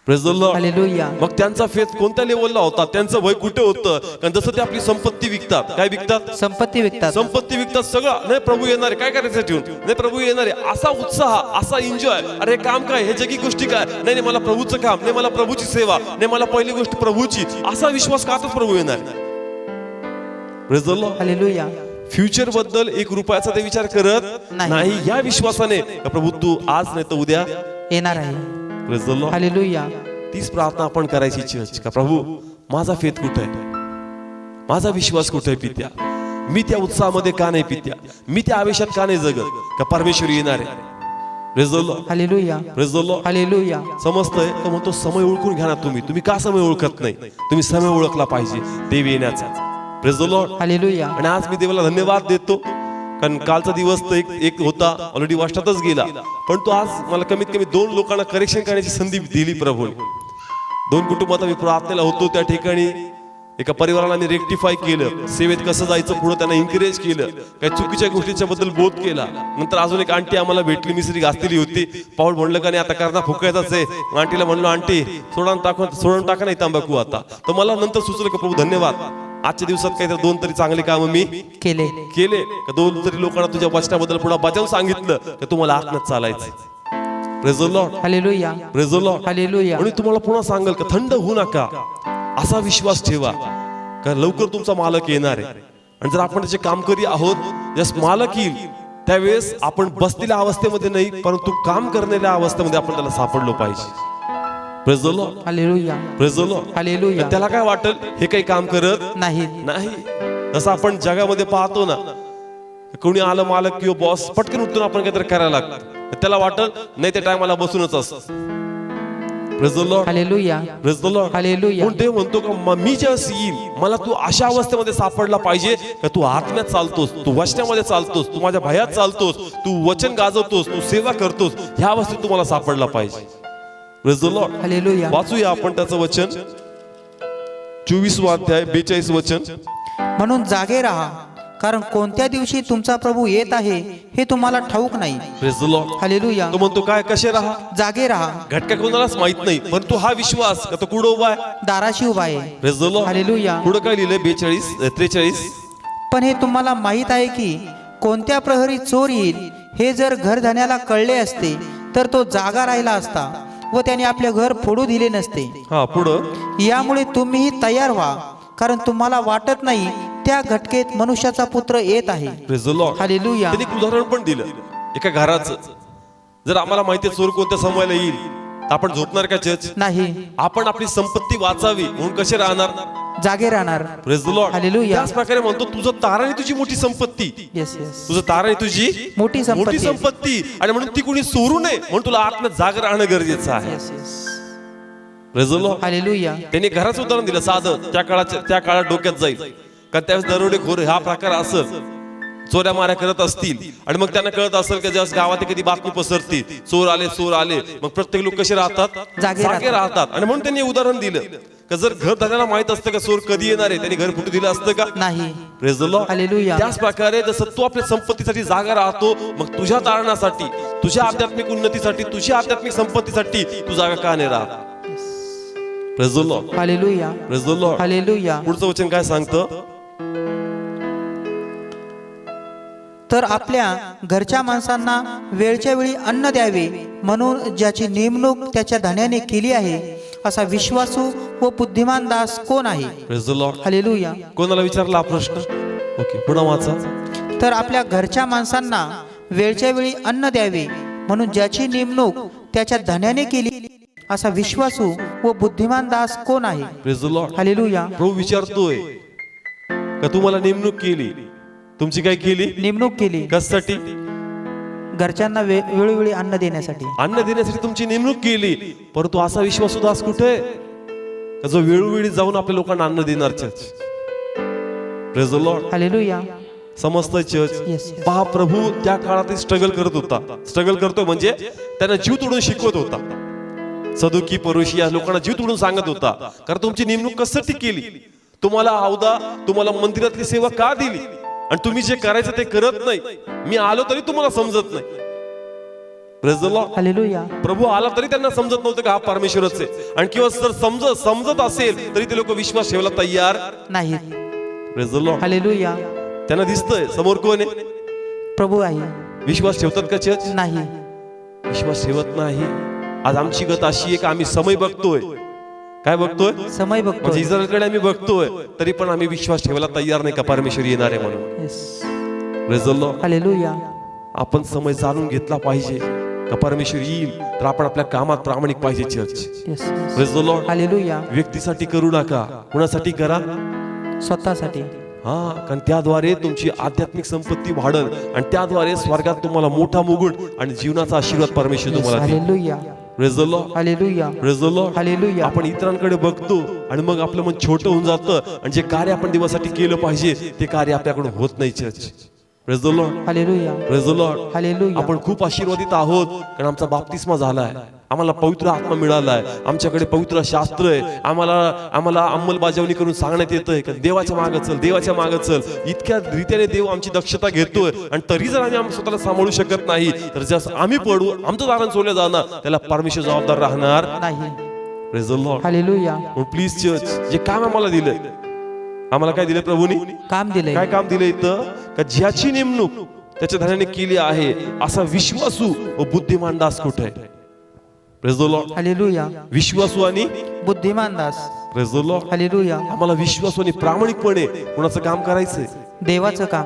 Praise the Lord. Hallelujah. मग त्यांचा फेथ कोणत्या लेवलला होता, त्यांचं भय कुठे होतं, कारण जसं ते आपली संपत्ती विकतात, काय विकतात, संपत्ती विकतात. संपत्ती विकतात, सगळं नाही प्रभू येणार आहे, काय करायचं ठेवून, नाही प्रभू येणार आहे, असा उत्साह, असा एन्जॉय, अरे काम काय, हे जगी गोष्टी काय, नाही नाही मला प्रभूचं काम, नाही मला प्रभूची सेवा, नाही मला पहिली गोष्ट प्रभूची, असा विश्वास का आताच प्रभू येणार. Praise the Lord. Hallelujah. Future बद्दल 1 रुपयाचा ते विचार करत नाही, या विश्वासाने प्रभू तू आज नाही तर उद्या येणार आहे. Praise the Lord. हालेलुया. तीच प्रार्थना आपण करायची चर्च का प्रभू माझा फेथ कुठे आहे, माझा विश्वास कुठे आहे पित्या, मी त्या उत्साहामध्ये का नाही पित्या, मी त्या आवेशात का नाही जगत, का परमेश्वर येणार आहे. Praise the Lord. Hallelujah. Praise the Lord. Hallelujah. समजतंय का म्हणतो समय ओळखून घ्या ना तुम्ही का समय ओळखत नाही, तुम्ही समय ओळखला पाहिजे देव येण्याचा. Praise the Lord. हालेलुया. आणि आज मी देवाला धन्यवाद देतो कारण कालचा दिवस तर एक होता, ऑलरेडी वाजतातच गेला, पण तो आज मला कमीत कमी 2 लोकांना करेक्शन करण्याची संधी दिली प्रभूने. 2 कुटुंबात मी प्रार्थनेला होतो, त्या ठिकाणी एका परिवाराला मी रेक्टिफाय केलं, सेवेत कसं जायचं पुढे त्यांना एन्करेज केलं, काही चुकीच्या गोष्टीच्या बद्दल बोध केला. नंतर अजून एक आंटी आम्हाला भेटली, मिसरी घासलेली होती, पाऊल म्हणलं का नाही आता करता फुकायचाच आहे. आंटीला म्हणलो आंटी सोडून टाका नाही तांबाखू आता. तर मला नंतर सुचलं की प्रभू धन्यवाद, आजच्या दिवसात काहीतरी 2 तरी चांगले काम मी केले का 2 तरी लोकांना तुझ्या वचनाबद्दल पुन्हा बजावून सांगितलं की तुम्हाला आत्म्यात चालायचं. Praise the Lord, hallelujah, praise the Lord. Hallelujah. आणि तुम्हाला पुन्हा सांगेल का थंड होऊ नका, असा विश्वास ठेवा का लवकर तुमचा मालक येणार आहे. आणि जर आपण त्याचे काम करी आहोत, जस मालक येईल त्यावेळेस आपण बसलेल्या अवस्थेमध्ये नाही, परंतु काम करण्याच्या अवस्थेमध्ये आपण त्याला सापडलो पाहिजे. Praise the Lord, hallelujah, praise the Lord. Hallelujah. त्याला काय वाटेल हे काही काम करत नाही. नाही. जसं आपण जगामध्ये पाहतो ना, कोणी आलं मालक किंवा बॉस, पटकन उठून आपण काहीतरी करायला लागतं. त्याला वाटल नाही त्या टायमाला बसूनच असत. Praise the Lord, hallelujah, praise the Lord. Hallelujah. म्हणून ते म्हणतो का मी ज्यावेळेस येईल मला तू अशा अवस्थेमध्ये सापडला पाहिजे का तू आत्म्यात चालतोस, तू वचनामध्ये चालतोस, तू माझ्या भयात चालतोस, तू वचन गाजवतोस, तू सेवा करतोस, ह्या अवस्थेत तुम्हाला सापडला पाहिजे. Praise the Lord. हालेलुया. वाचूया आपण त्याचं वचन 24 अध्याय 42 वचन. म्हणून जागे राहा, कारण कोणत्या दिवशी तुमचा प्रभू येत आहे हे तुम्हाला ठाऊक नाही. Praise the Lord. हालेलुया. तो म्हणतो काय, कसे राहा, जागे राहा, घटका कोणालाच माहित नाही, परंतु हा विश्वास का तो कुठं उभा आहे, दाराशी उभा आहे. Praise the Lord. हालेलुया. पुढे काय लिहिलंय 43. पण हे तुम्हाला माहित आहे की कोणत्या प्रहरी चोर येईल हे जर घरधण्याला कळले असते तर तो जागा राहिला असता व त्याने आपले घर फोडू दिले नसते. हा पुढं. यामुळे तुम्हीही तयार व्हा, कारण तुम्हाला वाटत नाही त्या घटकेत मनुष्याचा पुत्र येत आहे. Praise the Lord. हालेलुया. त्यांनी एक उदाहरण पण दिलं एका घराचं. जर आम्हाला माहिती आहे चोर कोणत्या समयाला येईल, तर आपण झोपणार का चर्च? नाही. आपण आपली संपत्ती वाचावी म्हणून कसे राहणार, जागे राहणार. Praise the Lord. हालेलुया. त्याच प्रकारे म्हणतो तुझं ताराने तुझी मोठी संपत्ती, येस येस, तुझं ताराने तुझी मोठी संपत्ती, आणि म्हणून ती कोणी चोरू नये म्हणून तुला आत्म्यात जाग राहणं गरजेचं आहे. Yes yes. Praise the Lord. Hallelujah. त्यांनी घराचं उदाहरण दिलं साधं, त्या काळात डोक्यात जाईल का त्यावेळेस दरोडेखोर हा प्रकार असेल, चोऱ्या माऱ्या करत असतील, आणि मग त्यांना कळत असेल की ज्यावेळेस गावात कधी बातमी पसरती चोर आले, मग प्रत्येक लोक कसे राहतात, जागे राहतात. आणि म्हणून त्यांनी उदाहरण दिलं का जर घर धनाला माहित असतं का चोर कधी येणार आहे, त्यांनी घर फुटू दिलं असतं का? नाही. Praise the Lord. हालेलुया. त्याच प्रकारे जसं तू आपल्या संपत्तीसाठी जागा राहतो, मग तुझ्या तारणासाठी, तुझ्या आध्यात्मिक उन्नतीसाठी, तुझ्या आध्यात्मिक संपत्तीसाठी तू जागा का नाही राहत? Praise the Lord. Hallelujah. Praise the Lord. Hallelujah. पुढचं वचन काय सांगतं? तर आपल्या घरच्या माणसांना वेळच्या वेळी अन्न द्यावे, म्हणून ज्याची नेमणूक त्याच्या धन्याने केली आहे असा विश्वासू व बुद्धिमान दास कोण आहे? Praise the Lord. हालेलुया. कोणाला विचारला हा प्रश्न? ओके, पुढे वाचा. तर आपल्या घरच्या माणसांना वेळच्या वेळी अन्न द्यावे, म्हणून ज्याची नेमणूक त्याच्या धन्याने केली असा विश्वासू व बुद्धिमान दास कोण आहे? Praise the Lord. हालेलुया. प्रभू विचारतोय का तुम्हाला नेमणूक केली, तुमची काय केली, नेमणूक केली कशासाठी? घरच्यांना वेळोवेळी अन्न देण्यासाठी. अन्न देण्यासाठी तुमची नेमणूक केली, परंतु असा विश्वासू दास कुठे का जो वेळोवेळी जाऊन आपल्या लोकांना अन्न देणार? Church. Praise the Lord. Hallelujah. समजतंय चर्च? Yes, yes. पहा प्रभू त्या काळात स्ट्रगल करत होता. स्ट्रगल करतोय म्हणजे त्यांना जीव तोडून शिकवत होता. सदुकी परुषी या लोकांना जीव तोडून सांगत होता, कारण तुमची नेमणूक कशासाठी केली, तुम्हाला हौदा, तुम्हाला मंदिरातली सेवा का दिली, आणि तुम्ही जे करायचं ते करत नाही. मी आलो तरी तुम्हाला समजत नाही. Praise the Lord. हालेलुया. प्रभू आला तरी त्यांना समजत नव्हतं का हा परमेश्वरच आहे, आणि किंवा जर समजत असेल तरी ते लोक विश्वास ठेवायला तयार नाही. Praise the Lord. हालेलुया. त्यांना दिसतंय समोर कोण आहे, प्रभू आहे. विश्वास ठेवतात का चर्च? नाही. विश्वास ठेवत नाही. आज आमची गत अशी आहे का आम्ही समय बघतोय. काय बघतोय? समय म्हणजे बघतो. इस्रायलकडे आम्ही बघतोय, तरी पण आम्ही विश्वास ठेवायला तयार नाही का परमेश्वर येणार आहे म्हणून. Praise the Lord. हालेलुया. आपण समय जाणून घेतला पाहिजे का परमेश्वर येईल तर आपण आपल्या कामात प्रामाणिक पाहिजे. Church. Praise the Lord. Hallelujah. व्यक्तीसाठी करू नका, कुणासाठी करा? स्वतःसाठी. हा, कारण त्याद्वारे तुमची आध्यात्मिक संपत्ती वाढल, आणि त्याद्वारे स्वर्गात तुम्हाला मोठा मुकुट आणि जीवनाचा आशीर्वाद परमेश्वर तुम्हाला देईल. Hallelujah. Praise the Lord. Hallelujah. Praise the Lord. Hallelujah. आपण इतरांकडे बघतो आणि मग आपलं मन छोटं होऊन जातं, आणि जे कार्य आपण देवासाठी केलं पाहिजे ते कार्य आपल्याकडून होत नाही. Church. Praise the Lord. Hallelujah. Praise the Lord. Hallelujah. आपण खूप आशीर्वादित आहोत, कारण आमचा बाप्तिस्मा झालाय, आम्हाला पवित्र आत्मा मिळालाय, आमच्याकडे पवित्र शास्त्र आहे, आम्हाला अंमलबजावणी करून सांगण्यात येतंय की देवाच्या मागं चल, देवाच्या मागं चल. इतक्या रीतीने देव आमची दक्षता घेतोय, आणि तरी जर आम्ही स्वतःला सांभाळू शकत नाही तर जसं आम्ही पडू, आमचं दारण सोडलं जाणार, त्याला परमेश्वर जबाबदार राहणार नाही. Praise the Lord. Hallelujah. Please church, जे काम आम्हाला दिलंय, आम्हाला काय दिलंय प्रभूनी? काम दिलंय. काय काम दिलंय इथं? का ज्याची नेमणूक त्याच्या धन्याने केली आहे असा विश्वासू व बुद्धिमान दास कुठे आहे? Praise the Lord. हालेलुया. विश्वासू आणि बुद्धिमान Das. Praise the Lord. Hallelujah. आम्हाला विश्वासू आणि प्रामाणिकपणे कोणाचं काम करायचंय. देवाचं काम.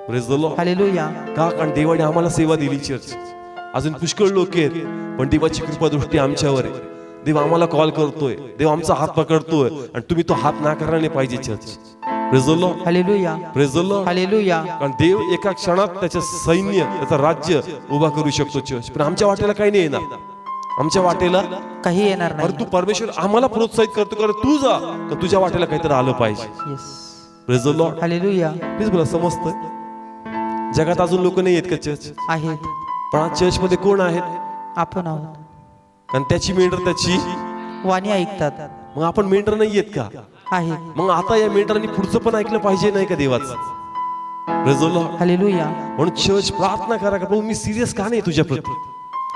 Praise the Lord. हालेलुया. का? कारण देवाने आम्हाला सेवा दिली. चर्च अजून पुष्कळ लोक आहेत, पण देवाची कृपा दृष्टी आमच्यावर आहे. देव आम्हाला कॉल करतोय, देव आमचा हात पकडतोय, आणि तुम्ही तो हात नाकारला नाही पाहिजे. Church praise the Lord. Hallelujah. Praise the Lord. Hallelujah. कारण देव एका क्षणात त्याचं सैन्य, त्याचं राज्य उभा करू शकतो. चर्च पण आमच्या वाटेला काही नाही येणार. आमच्या वाटेला काही येणार नाही. परंतु परमेश्वर आम्हाला प्रोत्साहित करतो, कारण तू जा, तर तुझ्या वाटेला काहीतरी आलं पाहिजे. Yes. Praise the Lord. Hallelujah. Please बोला. समजतंय? जगात अजून लोक नाही आहेत का चर्च? आहेत. पण आज चर्च मध्ये कोण आहेत? आपण आहोत. कारण त्याची मेंढर त्याची वाणी ऐकतात. मग आपण मेंढर नाही आहेत का? आहेत. मग आता या मेंढरांनी पुढचं पण ऐकलं पाहिजे नाही का देवाचं? Praise the Lord. हालेलुया. म्हणून चर्च प्रार्थना करा का प्रभू मी सिरियस का नाही तुझ्या प्रती?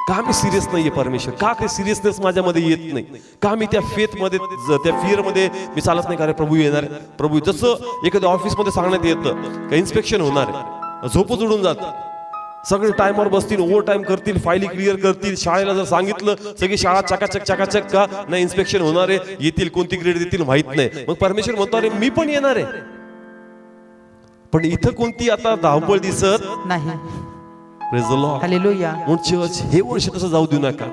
का मी सिरियस नाहीये परमेश्वर? का ते सिरियसनेस माझ्यामध्ये येत नाही? का मी त्या फेथ मध्ये, त्या फिअर मध्ये मी चालत नाही? का रे प्रभू येणार आहे. प्रभू जसं एखाद्या ऑफिस मध्ये सांगण्यात येतं का इन्स्पेक्शन होणार आहे, झोपच उडून जात, सगळे टाइमवर बसतील, ओव्हर टाइम करतील, फायली क्लिअर करतील. शाळेला जर सांगितलं सगळी शाळा चकाचक का नाही इन्स्पेक्शन होणार आहे, येतील, कोणती ग्रेड देतील माहित नाही. मग परमेश्वर म्हणतो अरे मी पण येणार आहे. पण इथं कोणती आता धावपळ दिसत नाही. Praise the Lord. हालेलुया. म्हणून चर्च हे वर्ष तसं जाऊ देऊ नका.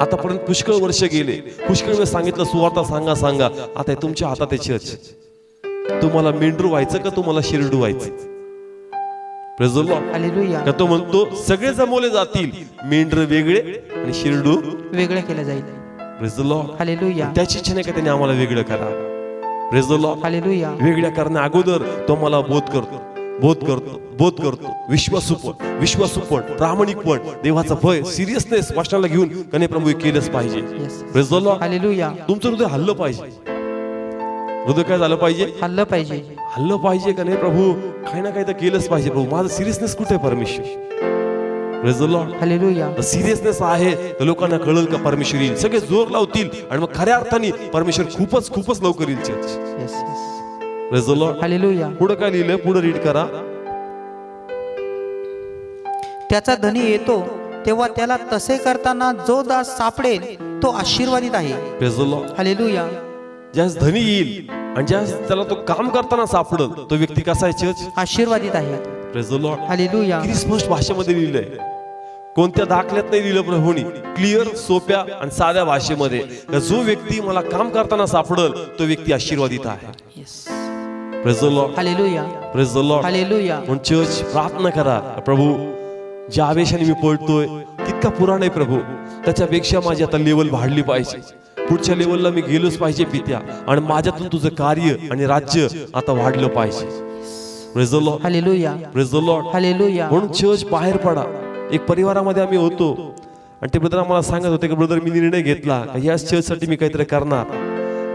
आतापर्यंत पुष्कळ वर्ष गेले, पुष्कळ वेळ सांगितलं सुवार्ता सांगा. आता हे तुमच्या हातात आहे. चर्च तुम्हाला मेंढरू व्हायचं का तुम्हाला शिरडू व्हायचं? Praise the Lord. हालेलुया. का तो म्हणतो सगळे जमवले जातील, मेंढर वेगळे आणि शिरडू वेगळं केलं जाईल. Praise the Lord. हालेलुया. त्याची इच्छा नाही का त्याने आम्हाला वेगळं करा. Praise the Lord. हालेलुया. वेगळ्या करण्या अगोदर तो मला बोध करतो विश्वासूपण प्रामाणिकपण, देवाचा भय, सिरियसनेस वाचनाला घेऊन कने प्रभू हे केलंच पाहिजे. Praise the Lord. हालेलुया. तुमचं हृदय हल्लं पाहिजे. हृदय काय झालं पाहिजे? हल्लं पाहिजे. हल्लं पाहिजे का नाही प्रभू? काही ना काही तर केलंच पाहिजे. प्रभू माझं सिरियसनेस कुठे आहे परमेश्वर? Praise the Lord. Hallelujah. Seriousness आहे तर लोकांना कळेल का परमेश्वर येईल, सगळे जोर लावतील आणि मग खऱ्या अर्थाने परमेश्वर खूपच लवकर येईल. Church yes yes. Praise the Lord. Hallelujah. पुढे काय लिहिलंय? पुढे रीड करा. त्याचा धनी येतो तेव्हा त्याला तसे करताना जो दास सापडेल तो आशीर्वादित आहे. Praise the Lord. हालेलुया. ज्यास धनी येईल आणि ज्यास त्याला तो काम करताना सापडेल तो व्यक्ती कसा आहे? चर्च आशीर्वादित आहे. Praise the Lord. हालेलुया. किती स्पष्ट भाषेमध्ये लिहिलंय. कोणत्या दाखल्यात नाही लिहिलं प्रभूनी, क्लिअर, सोप्या आणि साध्या भाषेमध्ये. जो व्यक्ती मला काम करताना सापडेल तो व्यक्ती आशीर्वादित आहे. Yes. Praise the Lord. Hallelujah. Praise the Lord. Hallelujah. म्हणून चर्च प्रार्थना करा, प्रभू ज्या आवेशाने मी पळतोय तितका पुरा नाही प्रभू, त्याच्यापेक्षा माझी आता लेवल वाढली पाहिजे. पुढच्या लेवलला मी गेलोच पाहिजे पित्या, आणि माझ्यातून तुझं कार्य आणि राज्य आता वाढलं पाहिजे. Praise the Lord. Hallelujah. Praise the Lord. Hallelujah. म्हणून चर्च बाहेर पडा. एक परिवारामध्ये आम्ही होतो आणि ते ब्रदर आम्हाला सांगत होते की ब्रदर मी निर्णय घेतला या चर्चसाठी मी काहीतरी करणार,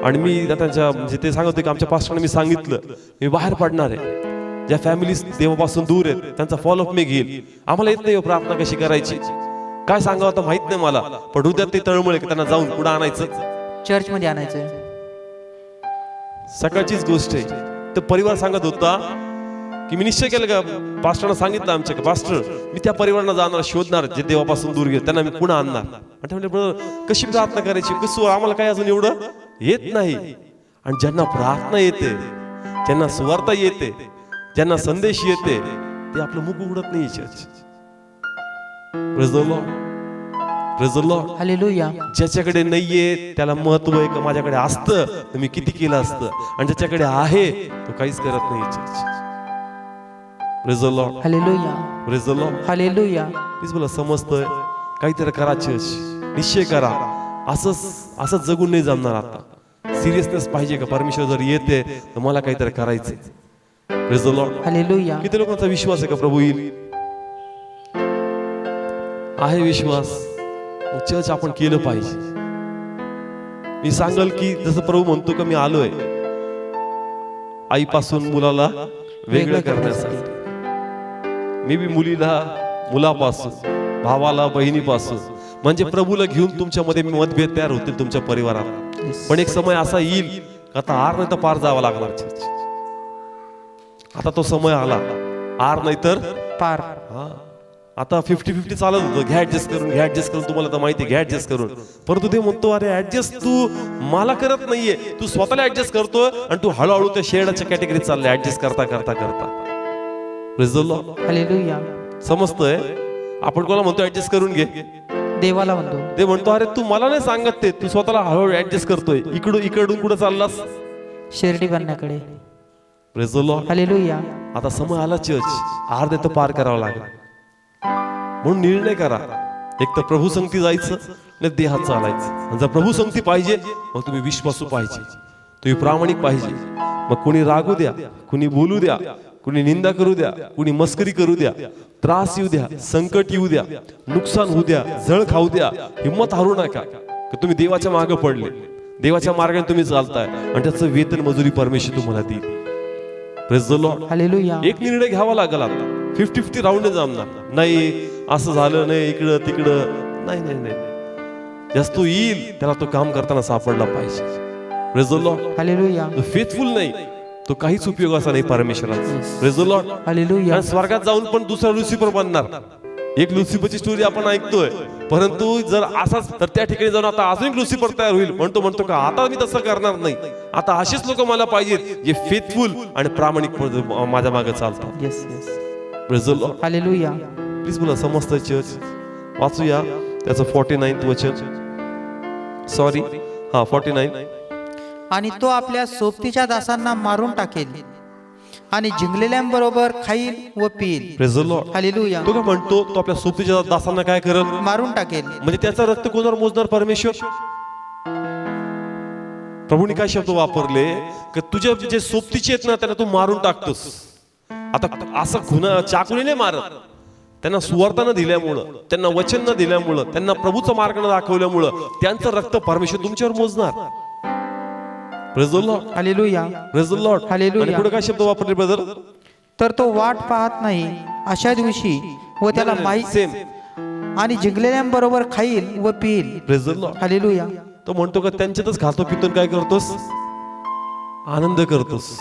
आणि मी त्यांच्या म्हणजे ते सांगत होते की आमच्या पास्टरने मी सांगितलं मी बाहेर पडणार आहे. ज्या फॅमिलीज देवापासून दूर आहेत त्यांचा फॉलोअप मी घेईल. आम्हाला येत नाही प्रार्थना कशी करायची, काय सांगावं आता माहित नाही मला, पण हृदयात ते तळमळ की त्यांना जाऊन पुढे आणायचं, चर्च मध्ये आणायचं. सकाळचीच गोष्ट आहे. तर परिवार सांगत होता की मी निश्चय केलं का, पास्टरना सांगितलं आमच्या पास्टर मी त्या परिवारांना जाणार, शोधणार जे देवापासून दूर गेले त्यांना मी पुन्हा आणणार. आणि ते म्हणले कशी प्रार्थना करायची, कसं आम्हाला काय अजून एवढं येत नाही. आणि ज्यांना प्रार्थना येते, ज्यांना सुवार्ता येते, ज्यांना संदेश येते ते आपलं मुख उघडत नाही. Church praise the Lord. Praise the Lord. Hallelujah. ज्याच्याकडे नाहीये त्याला महत्व आहे का माझ्याकडे असतं तर मी किती केलं असतं, आणि ज्याच्याकडे आहे तो काहीच करत नाही. Church praise the Lord. Hallelujah. Praise the Lord. Hallelujah. Please बोला समजतंय, काहीतरी करा. चर्च निश्चय करा. असंच जगून नाही जमणार. आता सिरियसनेस पाहिजे का परमेश्वर जर येते तर मला काहीतरी करायचंय. Praise the Lord. हालेलुया. किती लोकांचा विश्वास आहे का प्रभू येईल? आहे विश्वास. चर्च आपण केलं पाहिजे. मी सांगल की जसं प्रभू म्हणतो का मी आलोय आईपासून मुलाला वेगळं करण्यासाठी, मी बी मुलीला मुलापासून, भावाला बहिणीपासून, म्हणजे प्रभूला घेऊन तुमच्यामध्ये मतभेद तयार होतील तुमच्या परिवारात. पण एक समय असा येईल आता आर नाही तर पार जावं लागणार. चर्च आता तो समय आला, आर नाही तर पार. आता 50-50 चालत होतं, घ्या ऍडजस्ट करून तुम्हाला तर माहिती, घ्या ऍडजस्ट करून. परंतु ते म्हणतो, अरे ऍडजस्ट तू मला करत नाहीये, तू स्वतःला ऍडजस्ट करतोय आणि तू हळूहळू त्या शेरडाच्या कॅटेगरीत चाललाय ऍडजस्ट करता करता करता. Praise the Lord. हालेलुया. समजतंय? आपण कोणाला म्हणतो ऍडजस्ट करून घे? देवाला म्हणतो. ते म्हणतो, अरे तू मला नाही सांगत ते, तू स्वतःला हळूहळू ऍडजस्ट करतोय. इकडून कुठं चाललास? शिर्डी बनण्याकडे. Praise the Lord. हालेलुया. आता समय आला चर्च, अर्धे तर पार करावं लागेल. म्हणून निर्णय करा, एक तर प्रभू संगती जायचं, नाही देहात चालायचं. आणि जर प्रभू संगती पाहिजे, मग तुम्ही विश्वासू पाहिजे, तुम्ही प्रामाणिक पाहिजे. मग कुणी रागू द्या, कुणी बोलू द्या, कुणी निंदा करू द्या, कुणी मस्करी करू द्या, त्रास येऊ द्या, संकट येऊ द्या, नुकसान होऊ द्या, जळ खाऊ द्या, हिंमत हारू नका. की तुम्ही देवाच्या मागे पडले, देवाच्या मार्गाने तुम्ही चालताय आणि त्याचं वेतन मजुरी परमेश्वर तुम्हाला देईल. Praise the Lord. हालेलुया. एक निर्णय घ्यावा लागेल आता. 50-50 राऊंड जमणार नाही, असं झालं नाही, इकडं तिकडं नाही नाही नाही. जास्त येईल त्याला तो काम करताना सापडला पाहिजे. Praise the Lord. हालेलुया. तो फेथफुल नाही, तो काहीच उपयोगाचा नाही परमेश्वराचा. Praise the Lord. हालेलुया. आणि स्वर्गात जाऊन पण दुसरा लुसिफर बनणार. एक लुसिफरची स्टोरी आपण ऐकतोय, परंतु जर असाच तर त्या ठिकाणी जाऊन आता अजून एक लुसिफर तयार होईल. म्हणतो का आता मी तसं करणार नाही, आता असेच लोक मला पाहिजेत जे फेथफुल आणि प्रामाणिक माझ्या मागे चालतात. Yes yes. Praise the Lord. Hallelujah. Please बोला समजतंय चर्च? वाचूया त्याचं 49 वचन. सॉरी, 49. आणि तो आपल्या सोबतीच्या दासांना मारून टाकेल आणि जिंकलेल्यांबरोबर खाईल व पिईल. Praise the Lord. हालेलुया. तो काय म्हणतो? तो आपल्या सोबतीच्या दासांना काय करेल? मारून टाकेल. म्हणजे त्याचं रक्त कोणावर मोजणार? परमेश्वर. प्रभूने काय शब्द वापरले की तुझे जे सोबतीचे आहेत ना त्यांना तू मारून टाकतोस. आता असं खुना चाकूने नाही मारत, त्यांना सुवार्ता न दिल्यामुळं, त्यांना वचन न दिल्यामुळं, त्यांना प्रभूचा मार्ग न दाखवल्यामुळं त्यांचं रक्त परमेश्वर तुमच्यावर मोजणार. Praise the Lord. Hallelujah. Praise the Lord. Hallelujah. आणि पुढे काय शब्द वापरले ब्रदर? तर तो वाट पाहत नाही अशा दिवशी व त्याला माहीत सेम. आणि जिंकलेल्यांबरोबर खाईल व पिईल. Praise the Lord. हालेलुया. तो म्हणतो का त्यांच्यातच खातो पितो काय करतोस? आनंद करतोस.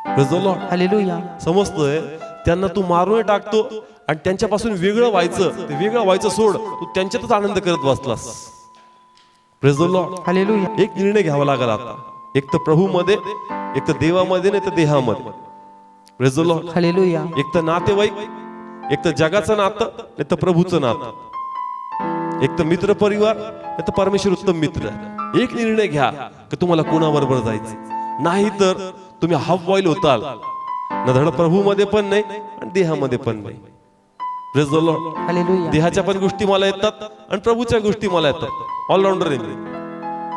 Praise the Lord. हालेलुया. समजतंय? त्यांना तू मारून टाकतो आणि त्यांच्यापासून वेगळं व्हायचं, ते वेगळं व्हायचं सोड, तू त्यांच्यातच आनंद करत बसलास. Praise the Lord. हालेलुया. एक निर्णय घ्यावा लागेल आता, एक तर प्रभू मध्ये, एक तर देवामध्ये, नाही तर देहामध्ये. Praise the Lord. हालेलुया. एक तर नातेवाईक, एक तर जगाचं नातं, नाही तर प्रभूचं नातं. एक तर मित्र परिवार, नाही तर परमेश्वर उत्तम मित्र. एक निर्णय घ्या की तुम्हाला कोणाबरोबर जायचं. नाही तर तुम्ही हाफ बॉईल होताल, ना धड प्रभू मध्ये पण नाही आणि देहामध्ये पण नाही. Praise the Lord. हालेलुया. देहाच्या पण गोष्टी मला येतात आणि प्रभूच्या गोष्टी मला येतात. ऑलराऊंडर आहे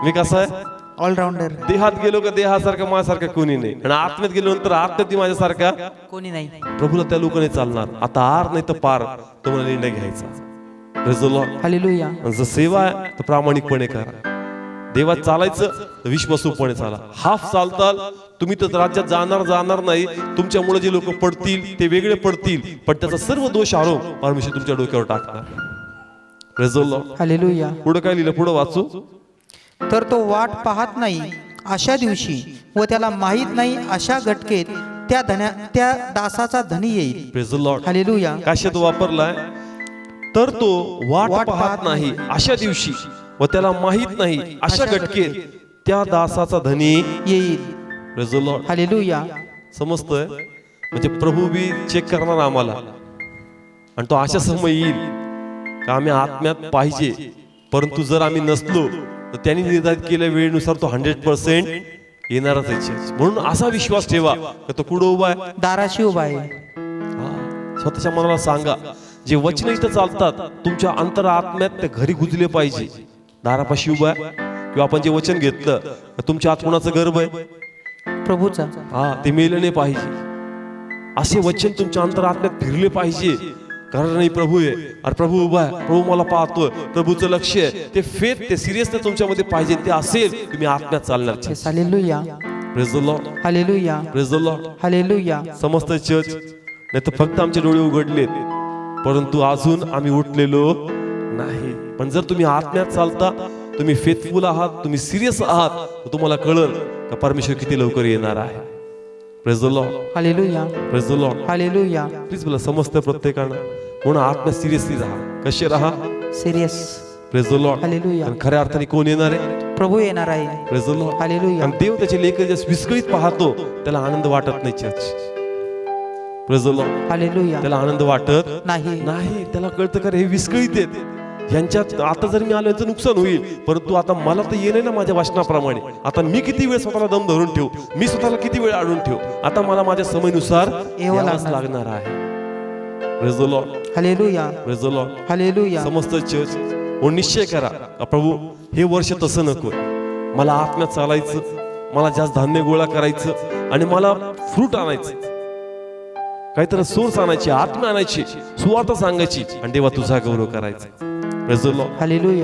मी. कसा आहे? ऑलराऊंडर. देहात गेलो का देहासारखा माझ्यासारखा कोणी नाही, आणि आत्म्यात गेलो नंतर आत्म्यात माझ्यासारखा कोणी नाही. प्रभूला त्या लोकांनी चालणार. आता आर नाही तर पार, तुम्हाला निर्णय घ्यायचा. Praise the Lord. हालेलुया. जर सेवा आहे तर प्रामाणिकपणे करा. देवात चालायचं तर विश्वासूपणे चाला. हाफ चालताल तुम्ही तर राज्यात जाणार नाही. तुमच्यामुळे जे लोक पडतील ते वेगळे पडतील, पण त्याचा सर्व दोष आरोप परमेश्वर तुमच्या डोक्यावर टाकणार. Praise the Lord. हालेलुया. पुढे काय लिहिलं? पुढे वाचू. तर तो वाट पाहत नाही अशा दिवशी व त्याला माहीत नाही अशा घटकेत त्या दासाचा धनी येईल. Praise the Lord. हालेलुया. काय शब्द वापरलाय? तर तो वाट पाहत नाही अशा दिवशी व त्याला माहित नाही अशा घटकेत त्या दासाचा धनी येईल. Praise the Lord. हालेलुया. समजतंय? म्हणजे प्रभू बी चेक करणार आम्हाला, आणि तो अशा समय येईल का आम्ही आत्म्यात पाहिजे, परंतु जर आम्ही नसलो तर त्यांनी निर्धारित केलेल्या वेळेनुसार तो 100% येणारच आहे. म्हणून असा विश्वास ठेवा की तो कुठं उभा आहे? दाराशी उभा आहे. स्वतःच्या मनाला सांगा, जे वचन इथं चालतात तुमच्या अंतर आत्म्यात ते घरी गुजले पाहिजे. दारापाशी उभा आहे, किंवा आपण जे वचन घेतलं तुमच्या आत कोणाचं गर्भ आहे? प्रभूचा. ते मेलं नाही पाहिजे. असे वचन तुमच्या अंतर आत्म्यात फिरले पाहिजे. कारण नाही प्रभू आहे, अरे प्रभू उभा आहे, प्रभू मला पाहतोय, प्रभूचं लक्ष आहे. ते फेथ, ते सिरियसनेस तुमच्यामध्ये पाहिजे. ते असेल तुम्ही आत्म्यात चालणार. Hallelujah. Praise the Lord. Hallelujah. Praise the Lord. Hallelujah. समजतंय चर्च? नाही तर फक्त आमचे डोळे उघडलेत, परंतु अजून आम्ही उठलेलो नाही. पण जर तुम्ही आत्म्यात चालता, तुम्ही फेथफुल आहात, तुम्ही सिरियस आहात, तर तुम्हाला कळेल का परमेश्वर किती लवकर येणार आहे. Praise the Lord. Hallelujah. Praise the Lord. Hallelujah. Please बोला समजतंय प्रत्येकानं? म्हणून आत्म्यात सिरियसली राहा. कसे राहा? Serious. Praise the Lord. Hallelujah. आणि खऱ्या अर्थाने कोण येणार आहे? प्रभू येणार आहे. Praise the Lord. हालेलुया. आणि देव त्याचे लेकर जे विस्कळीत पाहतो त्याला आनंद वाटत नाही. Church, praise the Lord. Hallelujah. त्याला आनंद वाटत नाही. नाही. त्याला कळतं का रे, हे विस्कळीत आहेत, यांच्यात आता जर मी आलो याचं नुकसान होईल, परंतु आता मला तर येणे ना माझ्या वचनाप्रमाणे. आता मी किती वेळ स्वतःला दम धरून ठेवू, मी स्वतःला किती वेळ अडून ठेवू, आता मला माझ्या समयनुसार यावंच लागणार आहे. Praise the Lord. Hallelujah. Praise the Lord. Hallelujah. समस्त चर्च म्हणून निश्चय करा का प्रभू हे वर्ष तसं नको, मला आत्म्यात चालायचं, मला जास्त धान्य गोळा करायचं आणि मला फ्रूट आणायचं, काहीतरी सोर्स आणायची, आत्मा आणायची, सुवार्ता सांगायची आणि देवा तुझा गौरव करायचा. Praise the Lord. हालेलुया.